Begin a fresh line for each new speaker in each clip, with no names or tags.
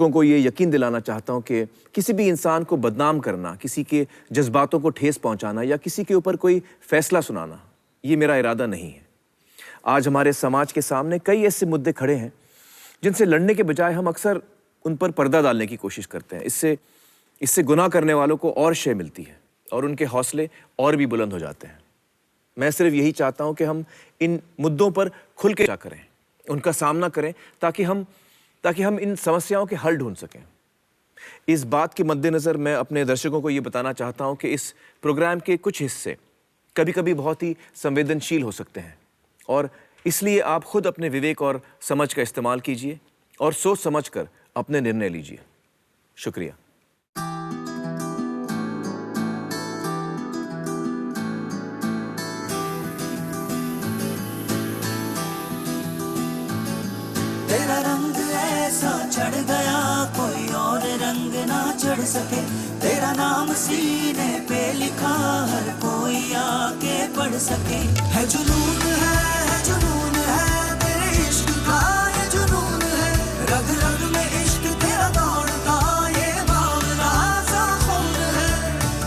लोगों को ये यकीन दिलाना चाहता हूँ कि किसी भी इंसान को बदनाम करना, किसी के जज्बातों को ठेस पहुँचाना या किसी के ऊपर कोई फैसला सुनाना, ये मेरा इरादा नहीं है। आज हमारे समाज के सामने कई ऐसे मुद्दे खड़े हैं जिनसे लड़ने के बजाय हम अक्सर उन पर पर्दा डालने की कोशिश करते हैं। इससे गुनाह करने वालों को और शय मिलती है और उनके हौसले और भी बुलंद हो जाते हैं। मैं सिर्फ यही चाहता हूँ कि हम इन मुद्दों पर खुल के करें, उनका सामना करें ताकि हम इन समस्याओं के हल ढूंढ सकें। इस बात के मद्देनज़र मैं अपने दर्शकों को ये बताना चाहता हूँ कि इस प्रोग्राम के कुछ हिस्से कभी-कभी बहुत ही संवेदनशील हो सकते हैं और इसलिए आप खुद अपने विवेक और समझ का इस्तेमाल कीजिए और सोच समझकर अपने निर्णय लीजिए। शुक्रिया।
तेरा रंग ऐसा चढ़ गया कोई और रंग ना चढ़ सके, तेरा नाम सीने पे लिखा हर कोई आके पढ़ सके। है जुनून है तेरे इश्क का, ये जुनून है रग रग में इश्क तेरा दौड़ता, ये बावला सा खून है।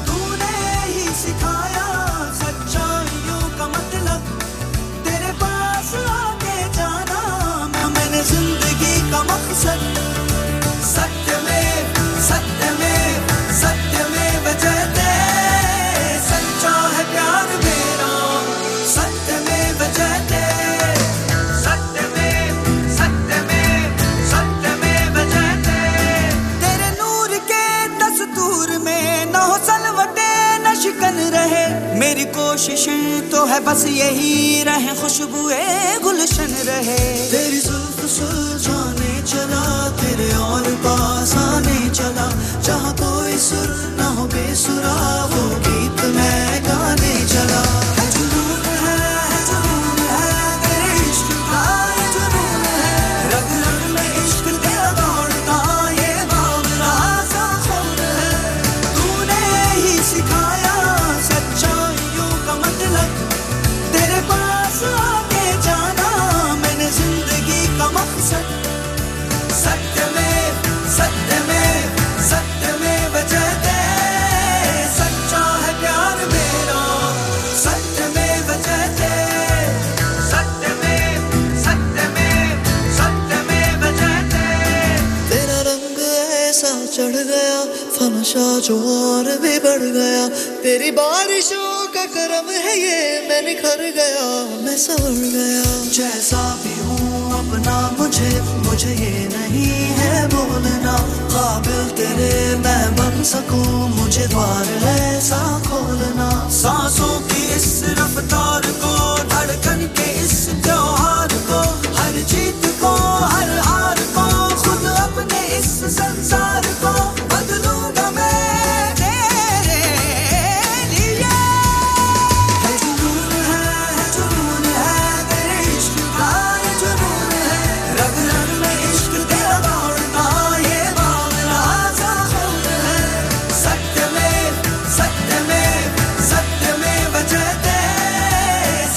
तूने ही सिखाया सच्चाइयों का मतलब, तेरे पास आके जाना मैंने जिंदगी का मकसद। सत्यमेव सत्यमेव सत्यमेव जयते, सच्चा है प्यार मेरा सत्यमेव जयते। सत्यमेव सत्यमेव सत्यमेव जयते। तेरे नूर के दस्तूर में न हो सलवटे न शिकन रहे, मेरी कोशिश तो है बस यही रहे खुशबुए गुलशन रहे। तेरी जुल्फ सुलझाने चला, तेरे और पास आने चला, जहाँ कोई सुर ना हो बेसुरा वो गीत मैं गाने चला। है जुनून है तेरे इश्क का, ये जुनून है रग रग में इश्क तेरा दौड़ता, ये बावला सा खून है। तूने ही सिखाया सच्चाइयों का मतलब, तेरे पास आके जाना मैंने जिंदगी का मकसद। सत्यमेव सत्यमेव सत्यमेव जयते, सच्चा है प्यार मेरा सत्यमेव जयते। सत्यमेव सत्यमेव सत्यमेव जयते। तेरा रंग ऐसा चढ़ गया फनशा जो और भी बढ़ गया, तेरी बारिशों का करम है ये मैं निखर गया, मैं संवर गया। जैसा भी हूँ अपना मुझे ये नहीं है बोलना, काबिल तेरे मैं बन सकूं मुझे द्वार ऐसा खोलना। सांसों की इस रफ्तार को, धड़कन के इस त्योहार को, हर जीत को हर हार को, खुद अपने इस संसार को बदलूंगा मैं तेरे लिए। है जुनून है तेरे इश्क का, ये जुनून है रग रग में इश्क तेरा दौड़ता, ये बावला सा खून है। सत्यमेव सत्यमेव सत्यमेव जयते,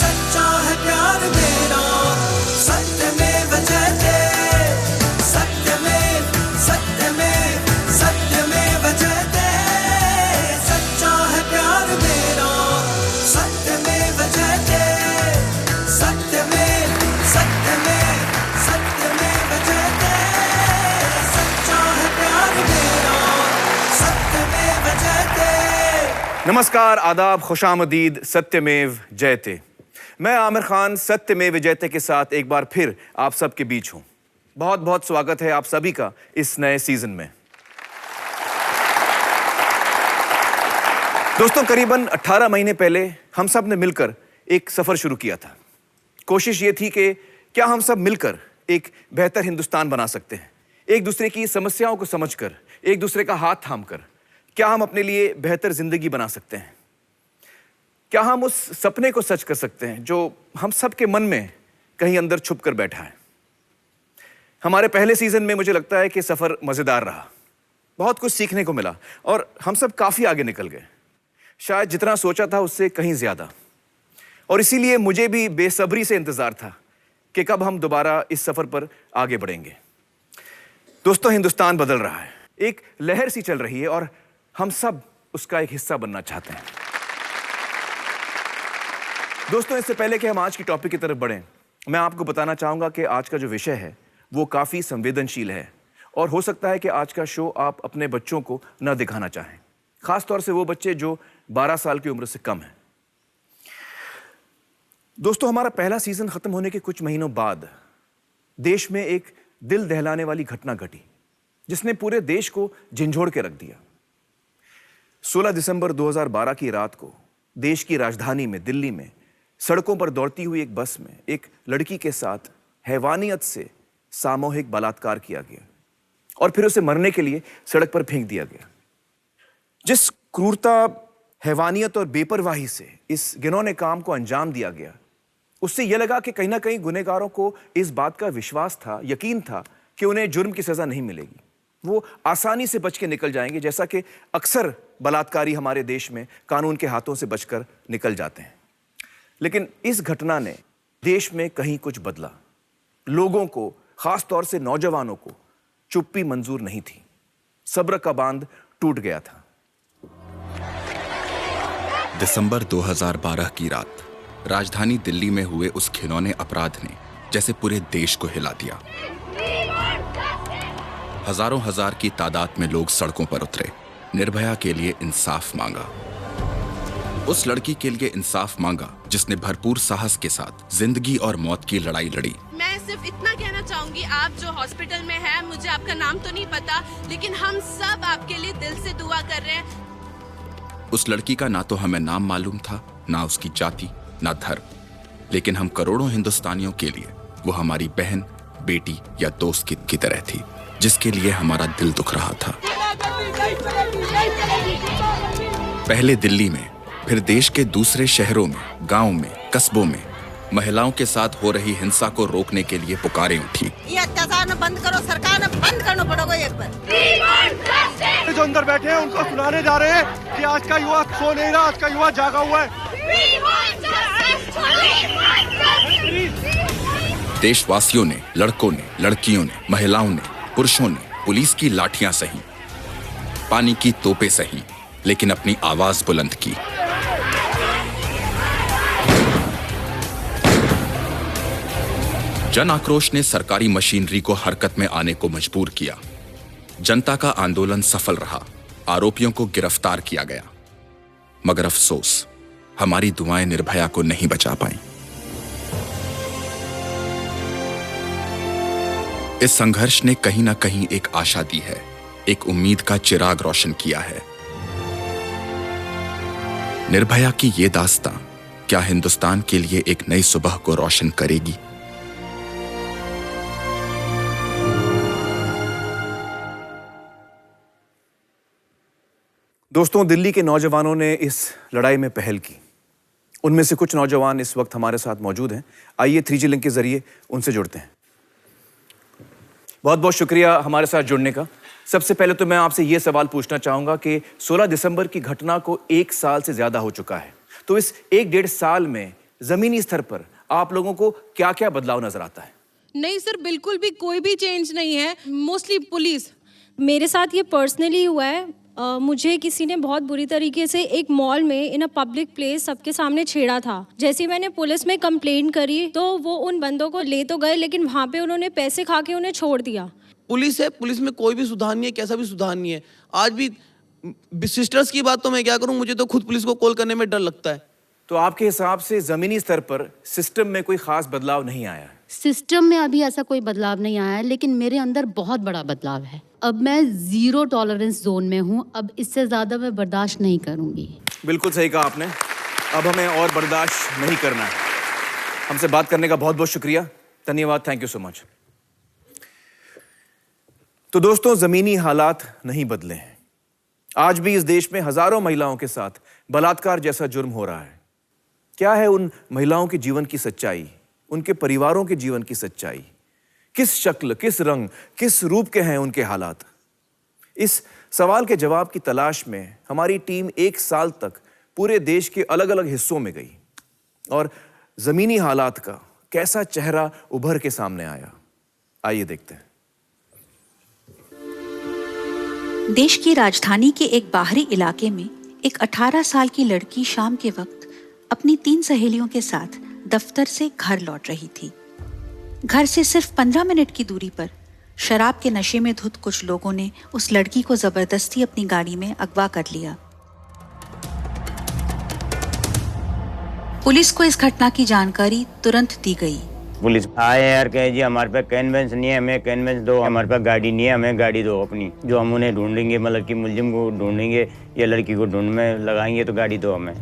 सच्चा है प्यार मेरा सत्यमेव जयते। सत्यमेव सत्यमेव सत्यमेव जयते, सच्चा है प्यार मेरा सत्यमेव जयते। सत्यमेव सत्यमेव सत्यमेव जयते, सच्चा है प्यार मेरा सत्यमेव जयते।
नमस्कार, आदाब, खुशामदीद, सत्यमेव जयते। मैं आमिर खान सत्यमेव जयते के साथ एक बार फिर आप सबके बीच हूं। बहुत बहुत स्वागत है आप सभी का इस नए सीजन में। दोस्तों, करीबन 18 महीने पहले हम सब ने मिलकर एक सफर शुरू किया था। कोशिश ये थी कि क्या हम सब मिलकर एक बेहतर हिंदुस्तान बना सकते हैं, एक दूसरे की समस्याओं को समझकर, एक दूसरे का हाथ थामकर क्या हम अपने लिए बेहतर जिंदगी बना सकते हैं, क्या हम उस सपने को सच कर सकते हैं जो हम सब के मन में कहीं अंदर छुप कर बैठा है। हमारे पहले सीजन में मुझे लगता है कि सफर मजेदार रहा, बहुत कुछ सीखने को मिला और हम सब काफी आगे निकल गए, शायद जितना सोचा था उससे कहीं ज्यादा। और इसीलिए मुझे भी बेसब्री से इंतजार था कि कब हम दोबारा इस सफर पर आगे बढ़ेंगे। दोस्तों, हिंदुस्तान बदल रहा है, एक लहर सी चल रही है और हम सब उसका एक हिस्सा बनना चाहते हैं। दोस्तों, इससे पहले कि हम आज की टॉपिक की तरफ बढ़ें, मैं आपको बताना चाहूंगा कि आज का जो विषय है वो काफी संवेदनशील है और हो सकता है कि आज का शो आप अपने बच्चों को न दिखाना चाहें, खासतौर से वो बच्चे जो 12 साल की उम्र से कम हैं। दोस्तों, हमारा पहला सीजन खत्म होने के कुछ महीनों बाद देश में एक दिल दहलाने वाली घटना घटी जिसने पूरे देश को झंझोड़ के रख दिया। 16 दिसंबर 2012 की रात को देश की राजधानी में दिल्ली में सड़कों पर दौड़ती हुई एक बस में एक लड़की के साथ हैवानियत से सामूहिक बलात्कार किया गया और फिर उसे मरने के लिए सड़क पर फेंक दिया गया। जिस क्रूरता, हैवानियत और बेपरवाही से इस घिनौने काम को अंजाम दिया गया, उससे यह लगा कि कहीं ना कहीं गुनहगारों को इस बात का विश्वास था, यकीन था कि उन्हें जुर्म की सजा नहीं मिलेगी, वो आसानी से बच के निकल जाएंगे, जैसा कि अक्सर बलात्कारी हमारे देश में कानून के हाथों से बचकर निकल जाते हैं। लेकिन इस घटना ने देश में कहीं कुछ बदला। लोगों को, खास तौर से नौजवानों को, चुप्पी मंजूर नहीं थी। सब्र का बांध टूट गया था।
दिसंबर 2012 की रात राजधानी दिल्ली में हुए उस घिनौने अपराध ने जैसे पूरे देश को हिला दिया। हजारों हजार की तादाद में लोग सड़कों पर उतरे, निर्भया के लिए इंसाफ मांगा। उस लड़की के लिए इंसाफ मांगा जिसने भरपूर साहस के साथ जिंदगी और मौत की लड़ाई लड़ी।
मैं सिर्फ इतना कहना चाहूंगी, आप जो हॉस्पिटल में हैं, मुझे आपका नाम तो नहीं पता, लेकिन हम सब आपके लिए दिल से दुआ कर रहे हैं।
उस लड़की का ना तो हमें नाम मालूम था, ना उसकी जाति, ना धर्म, लेकिन हम करोड़ों हिंदुस्तानियों के लिए वो हमारी बहन, बेटी या दोस्त की तरह थी, जिसके लिए हमारा दिल दुख रहा था। पहले दिल्ली में, फिर देश के दूसरे शहरों में, गांव में, कस्बों में महिलाओं के साथ हो रही हिंसा को रोकने के लिए पुकारें उठी।
ये अत्याचार न बंद करो, सरकार ने बंद करना पड़ेगा एक बार।
जो अंदर बैठे हैं उनको सुनाने जा रहे हैं कि आज का युवा सो नहीं रहा, आज का युवा जागा हुआ है।
देशवासियों ने, लड़कों ने, लड़कियों ने, महिलाओं ने, पुरुषों ने पुलिस की लाठियां सही, पानी की तोपें सही, लेकिन अपनी आवाज बुलंद की। जन आक्रोश ने सरकारी मशीनरी को हरकत में आने को मजबूर किया। जनता का आंदोलन सफल रहा, आरोपियों को गिरफ्तार किया गया, मगर अफसोस, हमारी दुआएं निर्भया को नहीं बचा पाईं। इस संघर्ष ने कहीं ना कहीं एक आशा दी है, एक उम्मीद का चिराग रोशन किया है। निर्भया की ये दास्तां क्या हिंदुस्तान के लिए एक नई सुबह को रोशन करेगी?
दोस्तों, दिल्ली के नौजवानों ने इस लड़ाई में पहल की। उनमें से कुछ नौजवान इस वक्त हमारे साथ मौजूद हैं। आइए 3G लिंक के जरिए उनसे जुड़ते हैं। बहुत बहुत शुक्रिया हमारे साथ जुड़ने का। सबसे पहले तो मैं आपसे ये सवाल पूछना चाहूंगा कि 16 दिसंबर की घटना को 1 साल से ज्यादा हो चुका है, तो इस 1-1.5 साल में जमीनी स्तर पर आप लोगों को क्या क्या बदलाव नजर आता है?
नहीं सर, बिल्कुल भी कोई भी चेंज नहीं है। Mostly police.
मेरे साथ ये पर्सनली हुआ है। मुझे किसी ने बहुत बुरी तरीके से एक मॉल में इन अ पब्लिक प्लेस सबके सामने छेड़ा था। जैसे ही मैंने पुलिस में कंप्लेंट करी तो वो उन बंदों को ले तो गए, लेकिन वहाँ पे उन्होंने पैसे खा के उन्हें छोड़ दिया।
पुलिस है, पुलिस में कोई भी सुधार नहीं है, कैसा भी सुधार नहीं है। आज भी सिस्टर्स की बात तो मैं क्या करूं, मुझे तो खुद पुलिस को कॉल करने में डर लगता है।
तो आपके हिसाब से जमीनी स्तर पर सिस्टम में कोई खास बदलाव नहीं आया है?
सिस्टम में अभी ऐसा कोई बदलाव नहीं आया है, लेकिन मेरे अंदर बहुत बड़ा बदलाव है। अब मैं 0 टॉलरेंस जोन में हूँ। अब इससे ज्यादा मैं बर्दाश्त नहीं करूंगी।
बिल्कुल सही कहा आपने। अब हमें और बर्दाश्त नहीं करना है। हमसे बात करने का बहुत बहुत शुक्रिया, धन्यवाद, थैंक यू सो मच। तो दोस्तों, जमीनी हालात नहीं बदले हैं। आज भी इस देश में हजारों महिलाओं के साथ बलात्कार जैसा जुर्म हो रहा है। क्या है उन महिलाओं के जीवन की सच्चाई, उनके परिवारों के जीवन की सच्चाई? किस शक्ल, किस रंग, किस रूप के हैं उनके हालात? इस सवाल के जवाब की तलाश में हमारी टीम 1 साल तक पूरे देश के अलग अलग हिस्सों में गई और जमीनी हालात का कैसा चेहरा उभर के सामने आया, आइए देखते हैं।
देश की राजधानी के एक बाहरी इलाके में एक 18 साल की लड़की शाम के वक्त अपनी 3 सहेलियों के साथ दफ्तर से घर लौट रही थी। घर से सिर्फ 15 मिनट की दूरी पर शराब के नशे में धुत कुछ लोगों ने उस लड़की को जबरदस्ती अपनी गाड़ी में अगवा कर लिया। पुलिस को इस घटना की जानकारी तुरंत दी गई।
पुलिस आए यार, कहे जी हमारे पास कन्वेंस नहीं है, हमें कन्वेंस दो, हमारे पास गाड़ी नहीं है, हमें गाड़ी दो अपनी, जो हम उन्हें ढूंढेंगे, मतलब कि मुलजिम को ढूंढेंगे या लड़की को ढूंढ में लगाएंगे, तो गाड़ी दो हमें।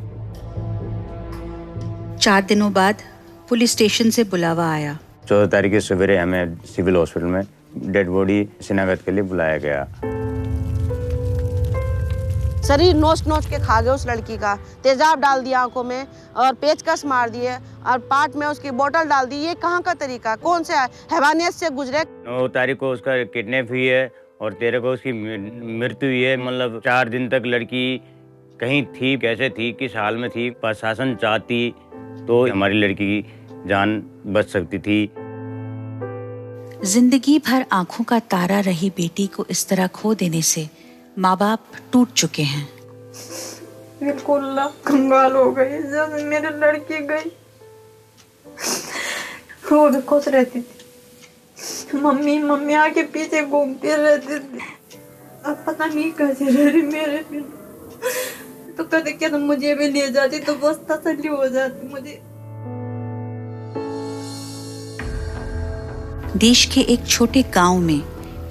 4 दिनों बाद पुलिस स्टेशन से बुलावा आया।
14 तारीख के सवेरे हमें सिविल हॉस्पिटल में डेड बॉडी शिनाख्त के लिए बुलाया गया।
शरीर नोच नोच के खा गए उस लड़की का, तेजाब डाल दिया आंखों में और पेचकस मार दिए और पार्ट में उसकी बोतल डाल दी। ये कहाँ का तरीका, कौन से हैवानियत से गुजरे।
9 तारीख को उसका किडनैप हुई है और 13 को उसकी मृत्यु हुई है। मतलब 4 दिन तक लड़की कहीं थी, कैसे थी, किस हाल में थी। प्रशासन चाहती तो हमारी लड़की की जान बच सकती थी।
जिंदगी भर आंखों का तारा रही बेटी को इस तरह खो देने से माँ बाप टूट चुके हैं।
बिल्कुल कंगाल हो गई। जब मेरी लड़की गई वो भी खुश रहती थी, मम्मी मम्मी आके पीछे घूमती रहती थी। अब पता नहीं कैसे रह रही मेरे बिना। तो कभी क्या तो मुझे भी ले जाती तो बस तसल्ली हो जाती मुझे।
देश के एक छोटे गांव में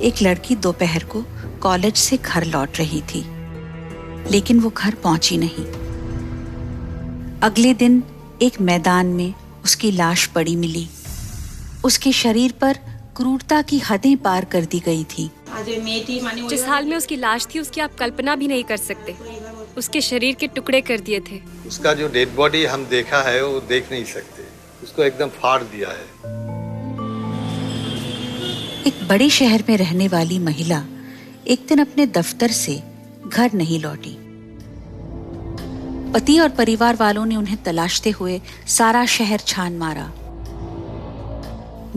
एक लड़की दोपहर को कॉलेज से घर लौट रही थी, लेकिन वो घर पहुंची नहीं। अगले दिन एक मैदान में उसकी लाश पड़ी मिली। उसके शरीर पर क्रूरता की हदें पार कर दी गई थी।
जिस हाल में उसकी लाश थी उसकी आप कल्पना भी नहीं कर सकते। उसके शरीर के टुकड़े कर दिए थे।
उसका जो डेड बॉडी हम देखा है वो देख नहीं सकते, उसको एकदम फाड़ दिया है।
एक बड़े शहर में रहने वाली महिला एक दिन अपने दफ्तर से घर नहीं लौटी। पति और परिवार वालों ने उन्हें तलाशते हुए सारा शहर छान मारा।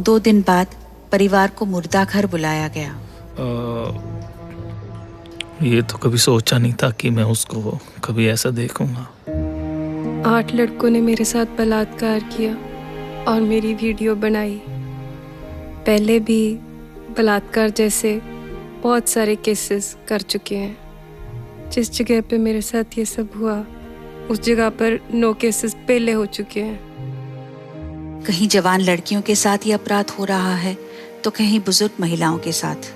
2 दिन बाद परिवार को मुर्दा घर बुलाया गया।
ये तो कभी सोचा नहीं था कि मैं उसको कभी ऐसा देखूंगा।
8 लड़कों ने मेरे साथ बलात्कार किया और मेरी वीडियो बनाई। पहले भी बलात्कार जैसे बहुत सारे केसेस कर चुके हैं। जिस जगह पे मेरे साथ ये सब हुआ उस जगह पर 9 केसेस पहले हो चुके हैं।
कहीं जवान लड़कियों के साथ ये अपराध हो रहा है तो कहीं बुजुर्ग महिलाओं के साथ।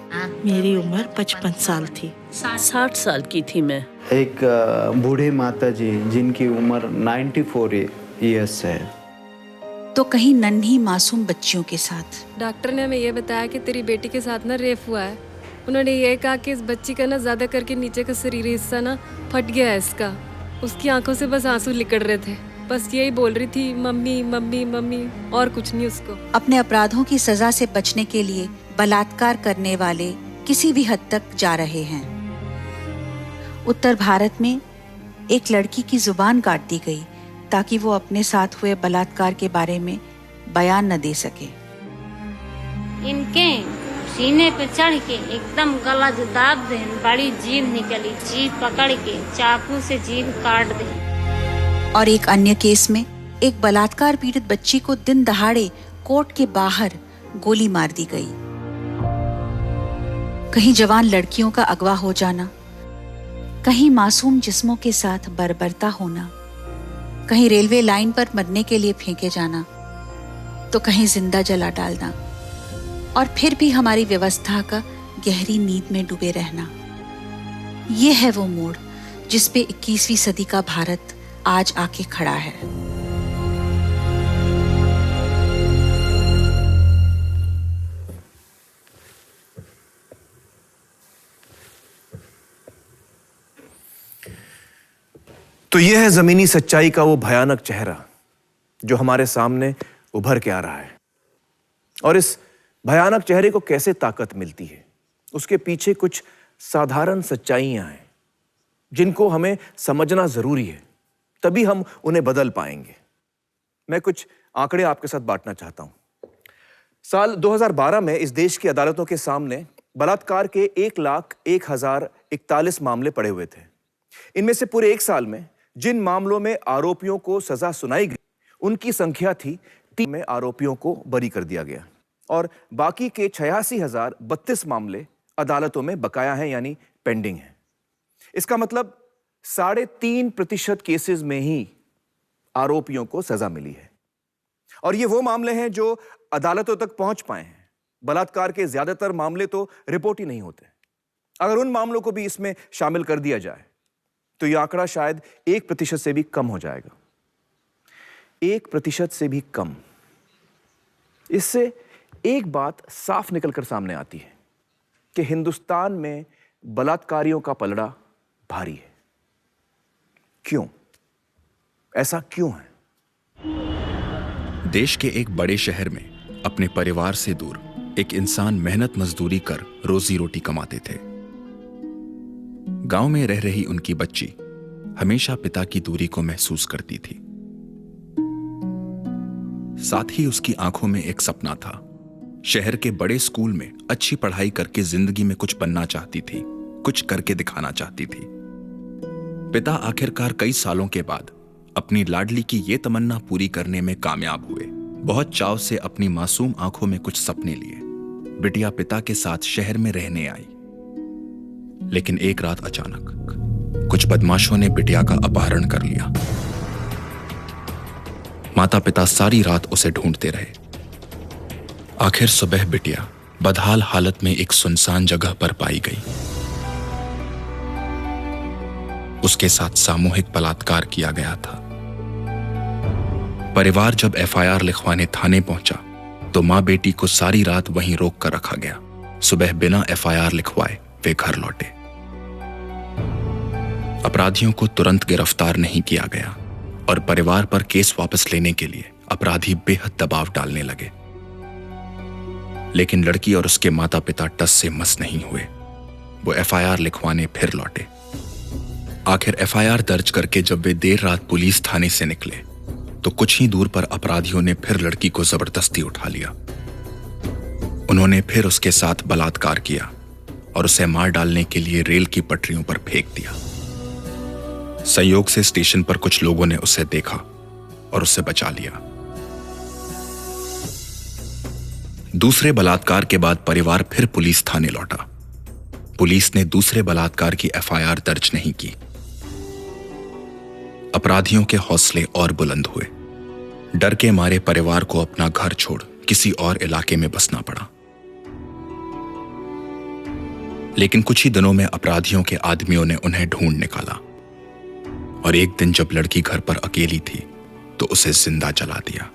मेरी उम्र 55 साल थी। 60 साल की थी मैं।
एक बूढ़े माता जी जिनकी उम्र 94 ईयर्स है।
तो कहीं नन्ही मासूम बच्चियों के साथ।
डॉक्टर ने हमें ये बताया कि तेरी बेटी के साथ ना रेप हुआ है। उन्होंने ये कहा कि इस बच्ची का ना ज्यादा करके नीचे का शरीरी हिस्सा ना फट गया है इसका। उसकी आंखों से बस आंसू लिकड़ रहे थे, बस यही बोल रही थी मम्मी मम्मी मम्मी, और कुछ नहीं उसको।
अपने अपराधों की सजा से बचने के लिए बलात्कार करने वाले किसी भी हद तक जा रहे हैं। उत्तर भारत में एक लड़की की जुबान काट दी गई ताकि वो अपने साथ हुए बलात्कार के बारे में बयान न दे सके।
इनके सीने पे चढ़ के एकदम गला जो दाब दे, बड़ी जीभ निकली, जीभ पकड़ के चाकू से जीभ काट दे।
और एक अन्य केस में एक बलात्कार पीड़ित बच्ची को दिन दहाड़े कोर्ट के बाहर गोली मार दी गई। कहीं जवान लड़कियों का अगवा हो जाना, कहीं मासूम जिस्मों के साथ बर्बरता होना, कहीं रेलवे लाइन पर मरने के लिए फेंके जाना, तो कहीं जिंदा जला डालना, और फिर भी हमारी व्यवस्था का गहरी नींद में डूबे रहना। ये है वो मोड़ जिस पे 21वीं सदी का भारत आज आके खड़ा है।
तो यह है जमीनी सच्चाई का वो भयानक चेहरा जो हमारे सामने उभर के आ रहा है। और इस भयानक चेहरे को कैसे ताकत मिलती है, उसके पीछे कुछ साधारण सच्चाइयां हैं जिनको हमें समझना जरूरी है, तभी हम उन्हें बदल पाएंगे। मैं कुछ आंकड़े आपके साथ बांटना चाहता हूं। साल 2012 में इस देश की अदालतों के सामने बलात्कार के 1,01,000 41 मामले पड़े हुए थे। इनमें से पूरे 1 साल में जिन मामलों में आरोपियों को सजा सुनाई गई उनकी संख्या थी 3 में आरोपियों को बरी कर दिया गया और बाकी के 86,032 मामले अदालतों में बकाया हैं यानी पेंडिंग हैं। इसका मतलब 3.5% केसेस में ही आरोपियों को सजा मिली है और ये वो मामले हैं जो अदालतों तक पहुंच पाए हैं। बलात्कार के ज्यादातर मामले तो रिपोर्ट ही नहीं होते। अगर उन मामलों को भी इसमें शामिल कर दिया जाए तो यह आंकड़ा शायद 1% से भी कम हो जाएगा। 1% से भी कम। इससे एक बात साफ निकलकर सामने आती है कि हिंदुस्तान में बलात्कारियों का पलड़ा भारी है। क्यों? ऐसा क्यों है?
देश के एक बड़े शहर में अपने परिवार से दूर एक इंसान मेहनत मजदूरी कर रोजी रोटी कमाते थे। गांव में रह रही उनकी बच्ची हमेशा पिता की दूरी को महसूस करती थी। साथ ही उसकी आंखों में एक सपना था। शहर के बड़े स्कूल में अच्छी पढ़ाई करके जिंदगी में कुछ बनना चाहती थी, कुछ करके दिखाना चाहती थी। पिता आखिरकार कई सालों के बाद अपनी लाडली की ये तमन्ना पूरी करने में कामयाब हुए। बहुत चाव से अपनी मासूम आंखों में कुछ सपने लिए बिटिया पिता के साथ शहर में रहने आई। लेकिन एक रात अचानक कुछ बदमाशों ने बिटिया का अपहरण कर लिया। माता पिता सारी रात उसे ढूंढते रहे। आखिर सुबह बिटिया बदहाल हालत में एक सुनसान जगह पर पाई गई। उसके साथ सामूहिक बलात्कार किया गया था। परिवार जब एफआईआर लिखवाने थाने पहुंचा तो मां बेटी को सारी रात वहीं रोक कर रखा गया। सुबह बिना एफआईआर लिखवाए वे घर लौटे। अपराधियों को तुरंत गिरफ्तार नहीं किया गया और परिवार पर केस वापस लेने के लिए अपराधी बेहद दबाव डालने लगे। लेकिन लड़की और उसके माता पिता टस से मस नहीं हुए। वो एफआईआर लिखवाने फिर लौटे। आखिर एफआईआर दर्ज करके जब वे देर रात पुलिस थाने से निकले तो कुछ ही दूर पर अपराधियों ने फिर लड़की को जबरदस्ती उठा लिया। उन्होंने फिर उसके साथ बलात्कार किया और उसे मार डालने के लिए रेल की पटरियों पर फेंक दिया। संयोग से स्टेशन पर कुछ लोगों ने उसे देखा और उसे बचा लिया। दूसरे बलात्कार के बाद परिवार फिर पुलिस थाने लौटा। पुलिस ने दूसरे बलात्कार की एफआईआर दर्ज नहीं की। अपराधियों के हौसले और बुलंद हुए। डर के मारे परिवार को अपना घर छोड़ किसी और इलाके में बसना पड़ा। लेकिन कुछ ही दिनों में अपराधियों के आदमियों ने उन्हें ढूंढ निकाला और एक दिन जब लड़की घर पर अकेली थी तो उसे जिंदा जला दिया।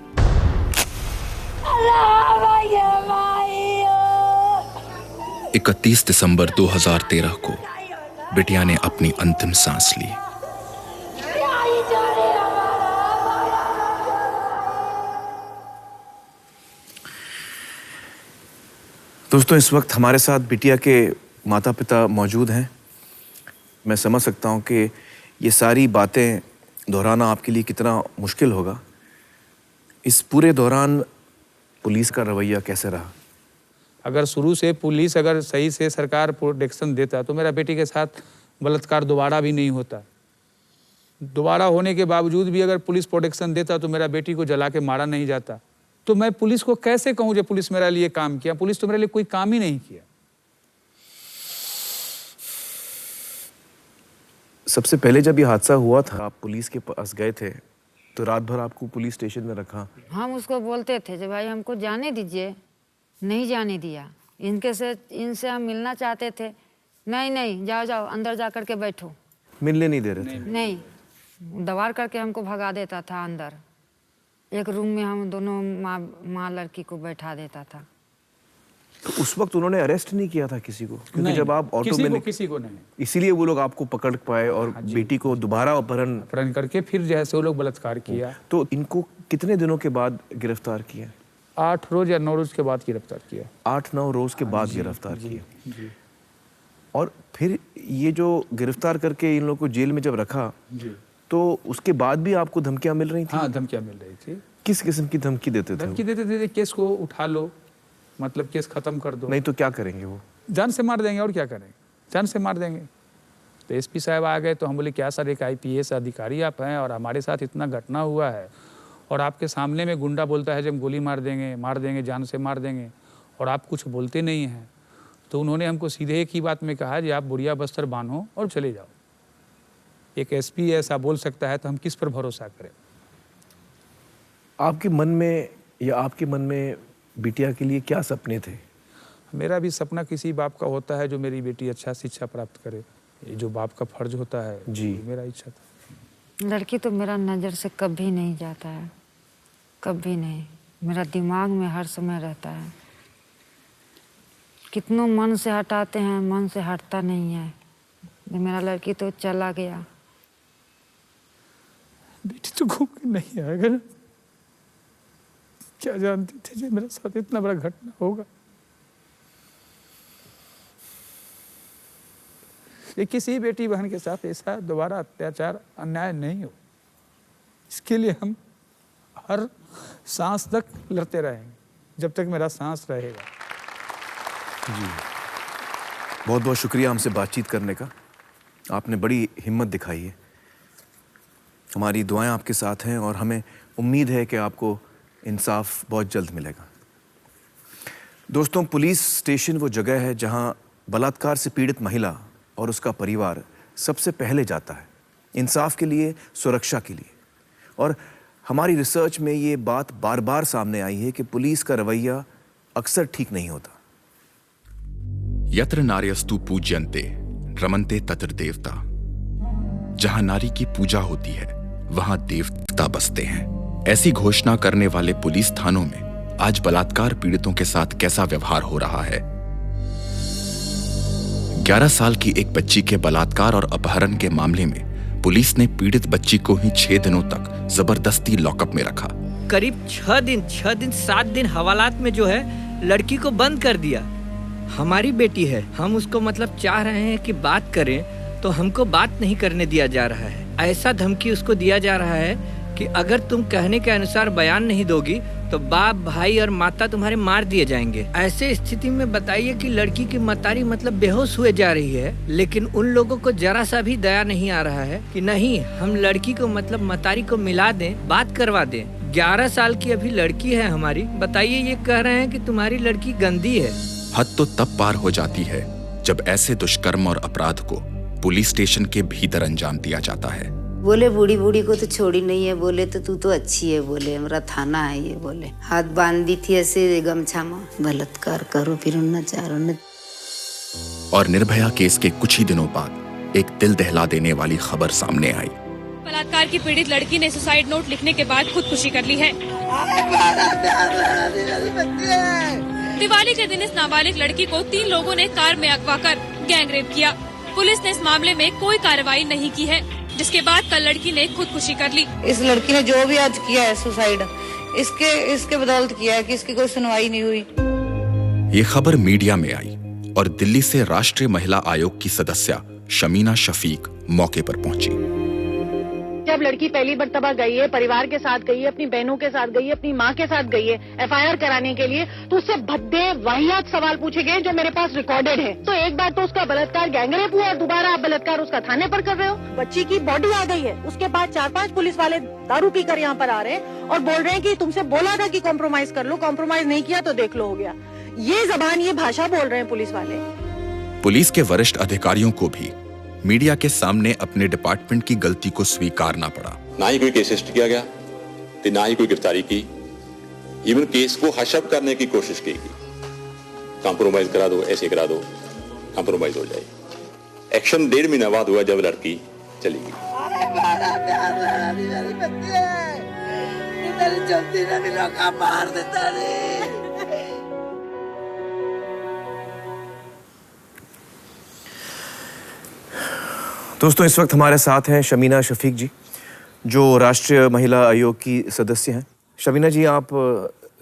31 दिसंबर 2013 को बिटिया ने अपनी अंतिम सांस ली।
दोस्तों, इस वक्त हमारे साथ बिटिया के माता पिता मौजूद हैं। मैं समझ सकता हूं कि ये सारी बातें दोहराना आपके लिए कितना मुश्किल होगा। इस पूरे दौरान पुलिस का रवैया कैसे रहा?
अगर शुरू से पुलिस अगर सही से सरकार प्रोटेक्शन देता तो मेरा बेटी के साथ बलात्कार दोबारा भी नहीं होता। दोबारा होने के बावजूद भी अगर पुलिस प्रोटेक्शन देता तो मेरा बेटी को जला के मारा नहीं जाता। तो मैं पुलिस को कैसे कहूं जो पुलिस मेरे लिए काम किया? पुलिस तो मेरे लिए कोई काम ही नहीं किया।
सबसे पहले जब ये हादसा हुआ था, आप पुलिस के पास गए थे तो रात भर आपको पुलिस स्टेशन में रखा।
हम उसको बोलते थे कि भाई हमको जाने दीजिए, नहीं जाने दिया। इनसे हम मिलना चाहते थे, नहीं जाओ जाओ अंदर जा करके बैठो।
मिलने नहीं दे रहे थे?
नहीं, दबाड़ करके हमको भगा देता था अंदर। एक रूम में हम दोनों माँ लड़की को बैठा देता था।
तो उस वक्त उन्होंने अरेस्ट नहीं किया था किसी को? क्योंकि जब आप ऑटो में
किसी को नहीं,
इसीलिए वो लोग आपको पकड़ पाए और बेटी को दोबारा अपहरण
करके फिर जैसे वो लोग बलात्कार किया।
तो इनको कितने दिनों के बाद गिरफ्तार किया?
8 रोज या 9 रोज के बाद गिरफ्तार किया।
8-9 रोज के बाद गिरफ्तार किया। और फिर ये जो गिरफ्तार करके इन लोगों को जेल में जब रखा तो उसके बाद भी आपको धमकियां मिल रही थी?
हाँ, धमकियां मिल रही थी।
किस किस्म की धमकी देते थे?
धमकी देते थे केस को उठा लो, मतलब केस खत्म कर दो।
नहीं तो क्या करेंगे वो?
जान से मार देंगे। और क्या करेंगे? जान से मार देंगे। तो एसपी साहब आ गए तो हम बोले क्या सर, एक IPS अधिकारी आप हैं और हमारे साथ इतना घटना हुआ है और आपके सामने में गुंडा बोलता है जब हम गोली मार देंगे, जान से मार देंगे, और आप कुछ बोलते नहीं हैं। तो उन्होंने हमको सीधे एक ही बात में कहा कि आप बुढ़िया बस्तर बांधो और चले जाओ। एक एसपी ऐसा बोल सकता है तो हम किस पर भरोसा करें।
आपके मन में या आपके मन में बिटिया के लिए क्या सपने थे?
मेरा भी सपना किसी बाप का होता है जो मेरी बेटी अच्छा शिक्षा प्राप्त करे, ये जो बाप का फर्ज होता है जी, मेरा इच्छा था।
लड़की तो मेरा नज़र से कभी नहीं जाता है, कभी नहीं, मेरा दिमाग में हर समय रहता है। कितनों मन से हटाते हैं, मन से हटता नहीं है। मेरा लड़की तो चला गया।
बेटी तो घूम के नहीं आएगा, क्या जानते थे जी मेरे साथ इतना बड़ा घटना होगा। ये किसी बेटी बहन के साथ ऐसा दोबारा अत्याचार अन्याय नहीं हो, इसके लिए हम हर सांस तक लड़ते रहेंगे जब तक मेरा सांस रहेगा।
जी, बहुत बहुत शुक्रिया हमसे बातचीत करने का। आपने बड़ी हिम्मत दिखाई है। हमारी दुआएं आपके साथ हैं और हमें उम्मीद है कि आपको इंसाफ बहुत जल्द मिलेगा। दोस्तों, पुलिस स्टेशन वो जगह है जहां बलात्कार से पीड़ित महिला और उसका परिवार सबसे पहले जाता है, इंसाफ के लिए, सुरक्षा के लिए। और हमारी रिसर्च में ये बात बार बार सामने आई है कि पुलिस का रवैया अक्सर ठीक नहीं होता।
यत्र नार्यस्तु पूज्यन्ते रमन्ते तत्र देवता। जहां नारी की पूजा होती है वहां देवता बसते हैं। ऐसी घोषणा करने वाले पुलिस थानों में आज बलात्कार पीड़ितों के साथ कैसा व्यवहार हो रहा है। 11 साल की एक बच्ची के बलात्कार और अपहरण के मामले में पुलिस ने पीड़ित बच्ची को ही 6 दिनों तक जबरदस्ती लॉकअप में रखा।
करीब 6 दिन 7 दिन हवालात में जो है लड़की को बंद कर दिया। हमारी बेटी है, हम उसको मतलब चाह रहे हैं कि बात करें तो हमको बात नहीं करने दिया जा रहा है। ऐसा धमकी उसको दिया जा रहा है कि अगर तुम कहने के अनुसार बयान नहीं दोगी तो बाप, भाई और माता तुम्हारे मार दिए जाएंगे। ऐसे स्थिति में बताइए कि लड़की की मतारी मतलब बेहोश हुए जा रही है, लेकिन उन लोगों को जरा सा भी दया नहीं आ रहा है कि नहीं, हम लड़की को मतलब मतारी को मिला दें, बात करवा दें। 11 साल की अभी लड़की है हमारी, बताइए ये कह रहे हैं कि तुम्हारी लड़की गंदी है।
हद तो तब पार हो जाती है जब ऐसे दुष्कर्म और अपराध को पुलिस स्टेशन के भीतर अंजाम दिया जाता है।
बोले बूढ़ी बूढ़ी को तो छोड़ी नहीं है, बोले तो तू तो अच्छी है, बोले हमारा थाना है ये, बोले हाथ बांध दी थी ऐसे गमछा में, बलात्कार करो फिर उन्ना चारों ने।
और निर्भया केस के कुछ ही दिनों बाद एक दिल दहला देने वाली खबर सामने आई।
बलात्कार की पीड़ित लड़की ने सुसाइड नोट लिखने के बाद खुदकुशी कर ली है। दिवाली के दिन इस नाबालिग लड़की को 3 लोगों ने कार में अगवा कर गैंगरेप किया। पुलिस ने इस मामले में कोई कार्रवाई नहीं की है, जिसके बाद कल लड़की ने खुदकुशी कर ली।
इस लड़की ने जो भी आज किया है सुसाइड, इसके बदौलत किया है कि इसकी कोई सुनवाई नहीं हुई।
ये खबर मीडिया में आई और दिल्ली से राष्ट्रीय महिला आयोग की सदस्य शमीना शफीक मौके पर पहुंची।
जब लड़की पहली मर्तबा गई है, परिवार के साथ गई है, अपनी बहनों के साथ गई है, अपनी माँ के साथ गई है FIR कराने के लिए, तो उससे भद्दे वाहियात सवाल पूछे गए जो मेरे पास रिकॉर्डेड है। तो एक बार तो उसका बलात्कार गैंगरेप हुआ और दोबारा आप बलात्कार उसका थाने पर कर रहे हो। बच्ची की बॉडी आ गई है, उसके बाद 4-5 पुलिस वाले दारू पीकर यहाँ पर आ रहे हैं और बोल रहे हैं कि तुमसे बोला था कि कॉम्प्रोमाइज कर लो, कॉम्प्रोमाइज नहीं किया तो देख लो हो गया। ये जबान, ये भाषा बोल रहे हैं पुलिस वाले।
पुलिस के वरिष्ठ अधिकारियों को भी मीडिया के सामने अपने डिपार्टमेंट की गलती को स्वीकारना पड़ा।
ना ही कोई केस रजिस्टर किया गया, तो ना ही कोई गिरफ्तारी की। इवन केस को हशअप करने की कोशिश की गई। कॉम्प्रोमाइज करा दो, ऐसे करा दो, कॉम्प्रोमाइज हो जाए। एक्शन 1.5 महीना बाद हुआ जब लड़की चली गई।
दोस्तों, इस वक्त हमारे साथ हैं शमीना शफीक जी, जो राष्ट्रीय महिला आयोग की सदस्य हैं। शमीना जी, आप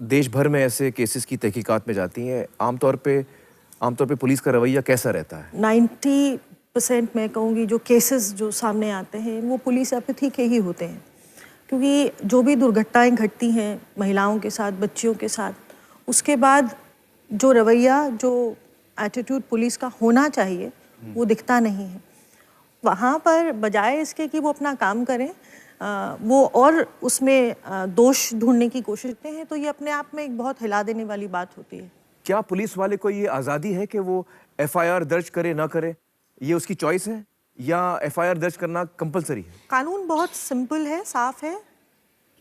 देश भर में ऐसे केसेस की तहकीकात में जाती हैं। आमतौर पे पुलिस का रवैया कैसा रहता है?
90% मैं कहूँगी जो केसेस जो सामने आते हैं वो पुलिस एपैथी के ही होते हैं, क्योंकि जो भी दुर्घटनाएं घटती हैं महिलाओं के साथ, बच्चियों के साथ, उसके बाद जो रवैया, जो एटीट्यूड पुलिस का होना चाहिए वो दिखता नहीं है। वहाँ पर बजाय इसके कि वो अपना काम करें, वो और उसमें दोष ढूंढने की कोशिश करते हैं, तो ये अपने आप में एक बहुत हिला देने वाली बात होती है।
क्या पुलिस वाले को ये आज़ादी है कि वो एफआईआर दर्ज करे ना करे, ये उसकी चॉइस है, या एफआईआर दर्ज करना कंपलसरी है?
कानून बहुत सिंपल है, साफ है।